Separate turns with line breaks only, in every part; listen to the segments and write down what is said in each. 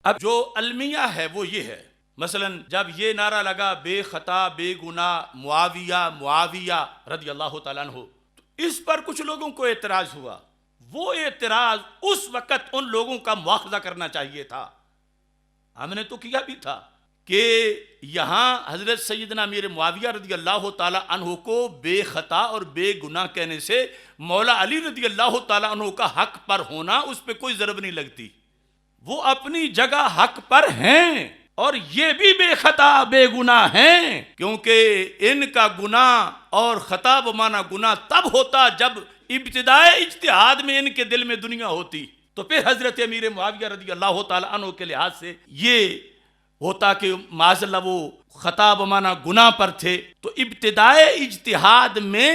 اب جو المیہ ہے وہ یہ ہے، مثلا جب یہ نعرہ لگا بے خطا بے گناہ معاویہ رضی اللہ تعالیٰ عنہ، تو اس پر کچھ لوگوں کو اعتراض ہوا۔ وہ اعتراض اس وقت ان لوگوں کا مواخذہ کرنا چاہیے تھا، ہم نے تو کیا بھی تھا، کہ یہاں حضرت سیدنا امیر معاویہ رضی اللہ تعالیٰ عنہ کو بے خطا اور بے گناہ کہنے سے مولا علی رضی اللہ تعالیٰ عنہ کا حق پر ہونا اس پہ کوئی ضرب نہیں لگتی، وہ اپنی جگہ حق پر ہیں اور یہ بھی بے خطا بے گناہ ہیں، کیونکہ ان کا گناہ اور خطا بمانا گناہ تب ہوتا جب ابتدائے اجتہاد میں ان کے دل میں دنیا ہوتی، تو پھر حضرت امیر معاویہ رضی اللہ تعالیٰ عنہ کے لحاظ سے یہ ہوتا کہ معاذ اللہ وہ خطا بمانا گناہ پر تھے۔ تو ابتدائے اجتہاد میں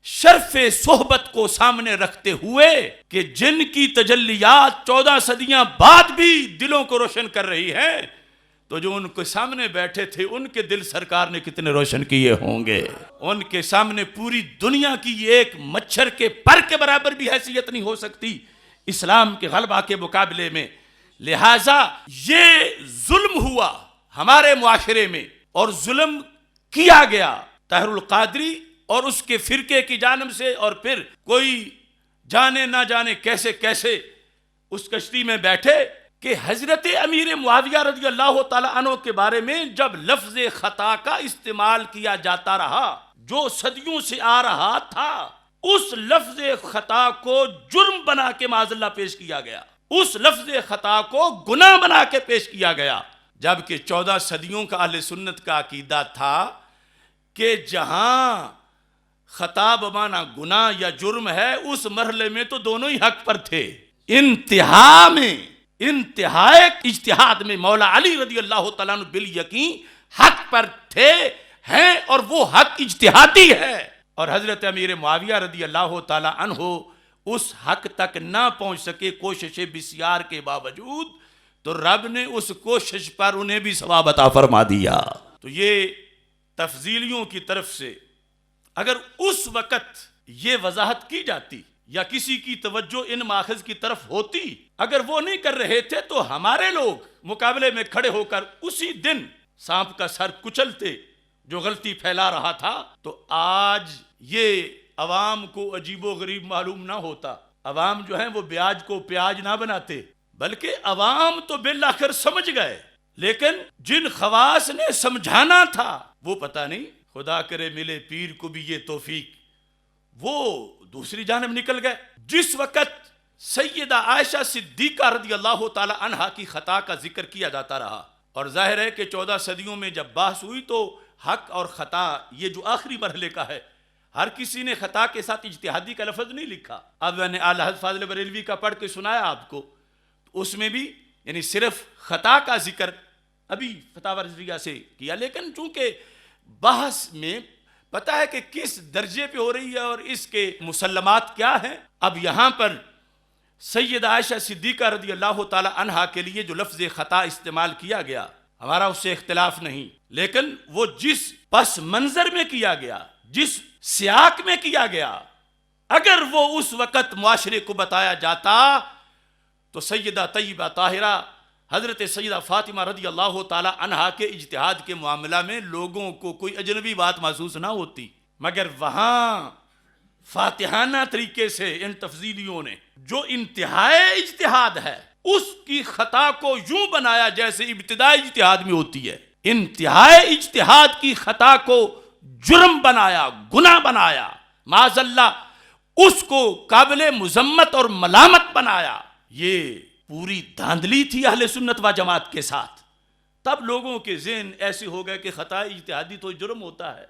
شرف صحبت کو سامنے رکھتے ہوئے کہ جن کی تجلیات 14 صدیاں بعد بھی دلوں کو روشن کر رہی ہے، تو جو ان کے سامنے بیٹھے تھے ان کے دل سرکار نے کتنے روشن کیے ہوں گے، ان کے سامنے پوری دنیا کی ایک مچھر کے پر کے برابر بھی حیثیت نہیں ہو سکتی اسلام کے غلبہ کے مقابلے میں۔ لہٰذا یہ ظلم ہوا ہمارے معاشرے میں اور ظلم کیا گیا طاہر القادری اور اس کے فرقے کی جانب سے، اور پھر کوئی جانے نہ جانے کیسے کیسے اس کشتی میں بیٹھے کہ حضرت امیر معاویہ رضی اللہ تعالیٰ عنہ کے بارے میں جب لفظ خطا کا استعمال کیا جاتا رہا جو صدیوں سے آ رہا تھا، اس لفظ خطا کو جرم بنا کے معاذ اللہ پیش کیا گیا، اس لفظ خطا کو گناہ بنا کے پیش کیا گیا، جبکہ 14 صدیوں کا اہل سنت کا عقیدہ تھا کہ جہاں خطا بمانا گناہ یا جرم ہے اس مرحلے میں تو دونوں ہی حق پر تھے۔ انتہائی اجتہاد میں مولا علی رضی اللہ تعالیٰ عنہ بالیقین حق پر تھے ہیں، اور وہ حق اجتہادی ہے، اور حضرت امیر معاویہ رضی اللہ تعالیٰ عنہ اس حق تک نہ پہنچ سکے کوششیں بسیار کے باوجود، تو رب نے اس کوشش پر انہیں بھی ثواب عطا فرما دیا۔ تو یہ تفضیلیوں کی طرف سے اگر اس وقت یہ وضاحت کی جاتی یا کسی کی توجہ ان ماخذ کی طرف ہوتی، اگر وہ نہیں کر رہے تھے تو ہمارے لوگ مقابلے میں کھڑے ہو کر اسی دن سانپ کا سر کچلتے جو غلطی پھیلا رہا تھا، تو آج یہ عوام کو عجیب و غریب معلوم نہ ہوتا۔ عوام جو ہیں وہ بیاج کو پیاج نہ بناتے، بلکہ عوام تو بالآخر سمجھ گئے، لیکن جن خواص نے سمجھانا تھا وہ پتہ نہیں، خدا کرے ملے پیر کو بھی یہ توفیق، وہ دوسری جانب نکل گئے۔ جس وقت سیدہ عائشہ صدیقہ رضی اللہ تعالی عنہا کی خطا کا ذکر کیا جاتا رہا، اور ظاہر ہے کہ 14 صدیوں میں جب بحث ہوئی تو حق اور خطا یہ جو آخری مرحلے کا ہے، ہر کسی نے خطا کے ساتھ اجتہادی کا لفظ نہیں لکھا۔ اب میں نے اعلیٰ حضرت فاضل بریلوی کا پڑھ کے سنایا آپ کو، اس میں بھی یعنی صرف خطا کا ذکر ابھی فتاوی رضویہ سے کیا، لیکن چونکہ بحث میں پتہ ہے کہ کس درجے پہ ہو رہی ہے اور اس کے مسلمات کیا ہیں، اب یہاں پر سیدہ عائشہ صدیقہ رضی اللہ تعالی عنہا کے لیے جو لفظ خطا استعمال کیا گیا ہمارا اس سے اختلاف نہیں، لیکن وہ جس پس منظر میں کیا گیا، جس سیاق میں کیا گیا، اگر وہ اس وقت معاشرے کو بتایا جاتا تو سیدہ طیبہ طاہرہ حضرت سیدہ فاطمہ رضی اللہ تعالی عنہا کے اجتہاد کے معاملہ میں لوگوں کو کوئی اجنبی بات محسوس نہ ہوتی، مگر وہاں فاتحانہ طریقے سے ان تفضیلیوں نے جو انتہائی اجتہاد ہے اس کی خطا کو یوں بنایا جیسے ابتدائی اجتہاد میں ہوتی ہے، انتہائی اجتہاد کی خطا کو جرم بنایا، گناہ بنایا، معاذ اللہ اس کو قابل مذمت اور ملامت بنایا۔ یہ پوری دھاندلی تھی اہل سنت و جماعت کے ساتھ، تب لوگوں کے ذہن ایسے ہو گئے کہ خطا اجتہادی تو جرم ہوتا ہے،